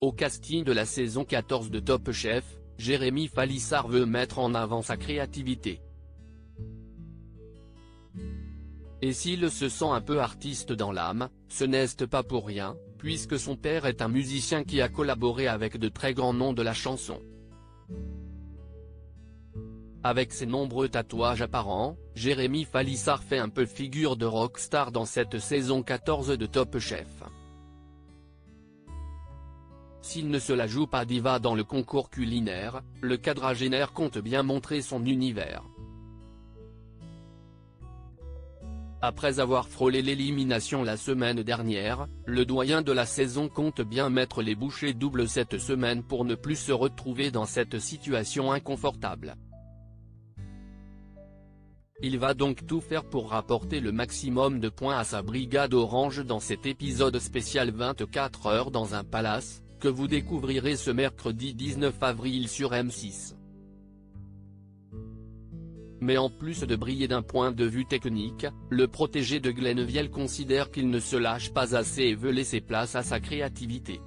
Au casting de la saison 14 de Top Chef, Jérémy Falissard veut mettre en avant sa créativité. Et s'il se sent un peu artiste dans l'âme, ce n'est pas pour rien, puisque son père est un musicien qui a collaboré avec de très grands noms de la chanson. Avec ses nombreux tatouages apparents, Jérémy Falissard fait un peu figure de rockstar dans cette saison 14 de Top Chef. S'il ne se la joue pas diva dans le concours culinaire, le quadragénaire compte bien montrer son univers. Après avoir frôlé l'élimination la semaine dernière, le doyen de la saison compte bien mettre les bouchées doubles cette semaine pour ne plus se retrouver dans cette situation inconfortable. Il va donc tout faire pour rapporter le maximum de points à sa brigade orange dans cet épisode spécial 24 heures dans un palace, que vous découvrirez ce mercredi 19 avril sur M6. Mais en plus de briller d'un point de vue technique, le protégé de Glennevielle considère qu'il ne se lâche pas assez et veut laisser place à sa créativité.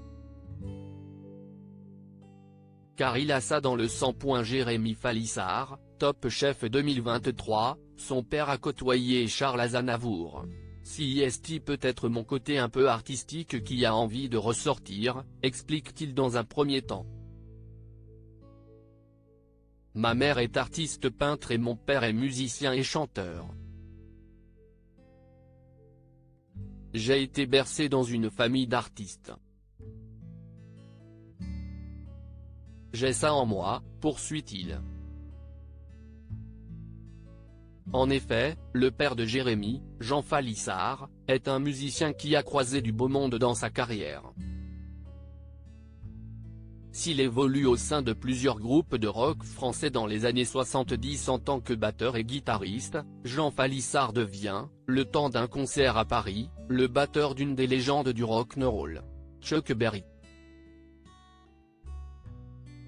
Car il a ça dans le sang. Jérémy Falissard, Top Chef 2023, son père a côtoyé Charles Aznavour. Si est peut-être mon côté un peu artistique qui a envie de ressortir, explique-t-il dans un premier temps. Ma mère est artiste peintre et mon père est musicien et chanteur. J'ai été bercé dans une famille d'artistes. J'ai ça en moi, poursuit-il. En effet, le père de Jérémy, Jean Falissard, est un musicien qui a croisé du beau monde dans sa carrière. S'il évolue au sein de plusieurs groupes de rock français dans les années 70 en tant que batteur et guitariste, Jean Falissard devient, le temps d'un concert à Paris, le batteur d'une des légendes du rock'n'roll, Chuck Berry.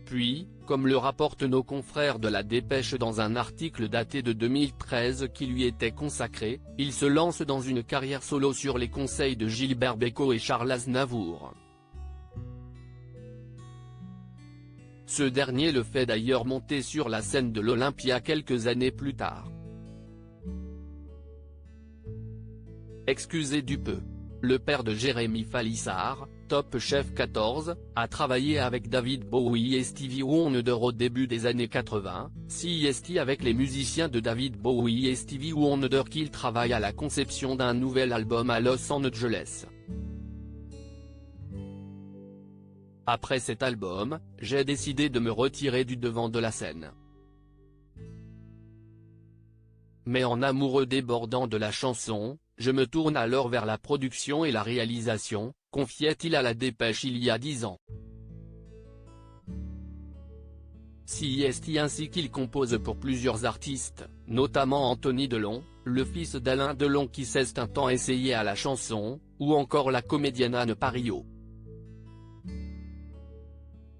Puis, comme le rapportent nos confrères de La Dépêche dans un article daté de 2013 qui lui était consacré, il se lance dans une carrière solo sur les conseils de Gilbert Bécaud et Charles Aznavour. Ce dernier le fait d'ailleurs monter sur la scène de l'Olympia quelques années plus tard. Excusez du peu. Le père de Jérémy Falissard, Top Chef 14, a travaillé avec David Bowie et Stevie Wonder au début des années 80, c'est avec les musiciens de David Bowie et Stevie Wonder qu'il travaille à la conception d'un nouvel album à Los Angeles. Après cet album, j'ai décidé de me retirer du devant de la scène. Mais en amoureux débordant de la chanson, je me tourne alors vers la production et la réalisation, confiait-il à La Dépêche il y a 10 ans. C'est ainsi qu'il compose pour plusieurs artistes, notamment Anthony Delon, le fils d'Alain Delon qui s'est un temps essayé à la chanson, ou encore la comédienne Anne Parillo.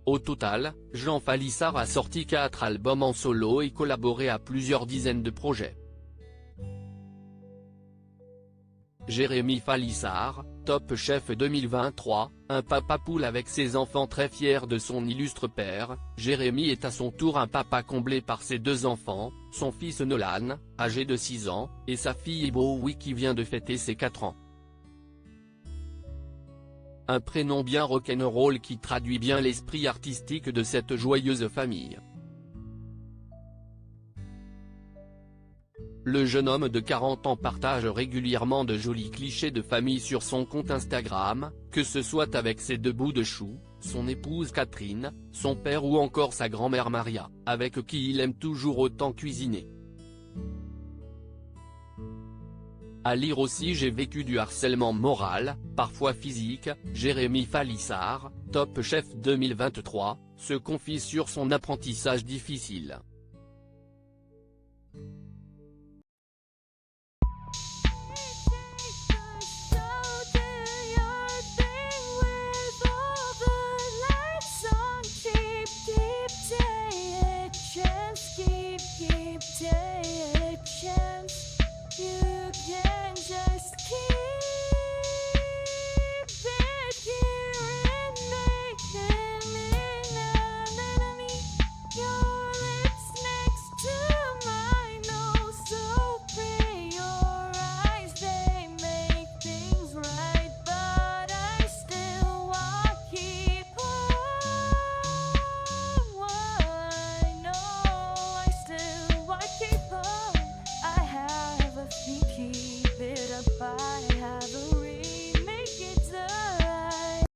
Au total, Jean Falissard a sorti 4 albums en solo et collaboré à plusieurs dizaines de projets. Jérémy Falissard, Top Chef 2023, un papa poule avec ses enfants très fier de son illustre père. Jérémy est à son tour un papa comblé par ses 2 enfants, son fils Nolan, âgé de 6 ans, et sa fille Bowie qui vient de fêter ses 4 ans. Un prénom bien rock'n'roll qui traduit bien l'esprit artistique de cette joyeuse famille. Le jeune homme de 40 ans partage régulièrement de jolis clichés de famille sur son compte Instagram, que ce soit avec ses 2 bouts de chou, son épouse Catherine, son père ou encore sa grand-mère Maria, avec qui il aime toujours autant cuisiner. À lire aussi j'ai vécu du harcèlement moral, parfois physique. Jérémy Falissard, Top Chef 2023, se confie sur son apprentissage difficile.